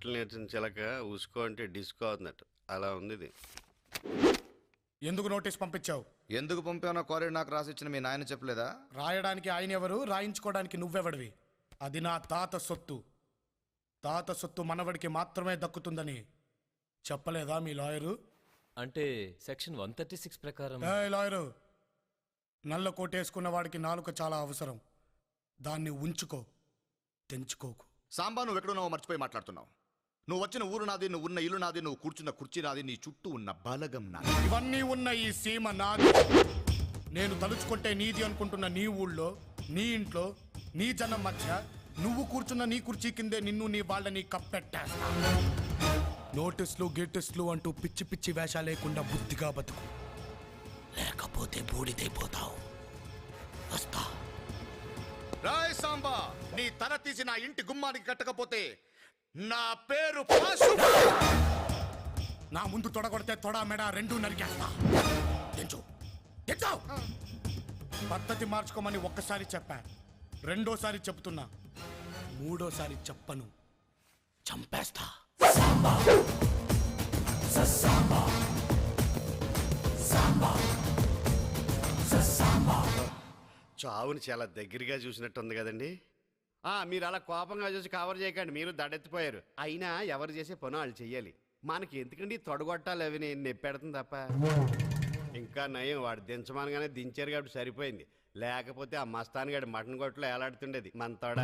మెట్లు నేర్చిన చిలక ఉసుకో అంటే డిస్కో అవుతున్నట్టు అలా ఉంది ఇది. ఎందుకు నోటీస్ పంపించావు? ఎందుకు పంపానో కోరి నాకు రాసిచ్చిన మీ నాయన చెప్పలేదా? రాయడానికి ఆయన ఎవరు, రాయించుకోవడానికి నువ్వెవడివి? అది నా తాత సొత్తు. తాత సొత్తు మనవడికి మాత్రమే దక్కుతుందని చెప్పలేదా మీ లాయరు? అంటే సెక్షన్ 136 ప్రకారం. లాయరు, నల్ల కోటేసుకున్న వాడికి నాలుక చాలా అవసరం. దాన్ని ఉంచుకో, తెంచుకోకు. సాంబా, నువ్వు ఎక్కడున్నావో మర్చిపోయి మాట్లాడుతున్నావు. నువ్వు వచ్చిన ఊరు నాది, నువ్వు ఉన్న ఇల్లు నాది, నువ్వు కూర్చున్న కుర్చీ నాది, నీ చుట్టూ ఉన్న బలగం నాది. ఇవన్నీ ఉన్న ఈ సీమ నాది. నేను తలుచుకుంటే నీది అనుకుంటున్న నీ ఊళ్ళో, నీ ఇంట్లో, నీ జనం మధ్య నువ్వు కూర్చున్న నీ కుర్చీ కిందే నిన్ను నీ వాళ్ళని కప్పెట్టేస్తా. నోటీసులు గేటిస్లు అంటూ పిచ్చి పిచ్చి వేషా లేకుండా బుద్ధిగా బతుకు, లేకపోతే బూడిదైపోతావు. వస్తా. రాయ్ సాంబా, నీ తల తీసి నా ఇంటి గుమ్మానికి కట్టకపోతే నా పేరు పాసు. నా ముందు తొడగొడితే తొడ మెడ రెండూ నరికేస్తా. తెంచు, తెంచు. పద్ధతి మార్చుకోమని ఒక్కసారి చెప్పా, రెండోసారి చెప్తున్నా, మూడోసారి చెప్పను, చంపేస్తా. చావుని చాలా దగ్గరగా చూసినట్టుంది కదండి. మీరు అలా కోపంగా చూసి కవర్ చేయకండి, మీరు దడెత్తిపోయారు. అయినా ఎవరు చేసే పని వాళ్ళు చెయ్యాలి. మనకి ఎందుకండి తొడగొట్టాలి, అవి నేను నెప్పెడుతుంది తప్ప. ఇంకా నయం, వాడు దించమనగానే దించారు కాబట్టి సరిపోయింది. లేకపోతే ఆ మస్తాన్ గడి మటన్ కొట్టులో ఎలాడుతుండేది మన తోడ.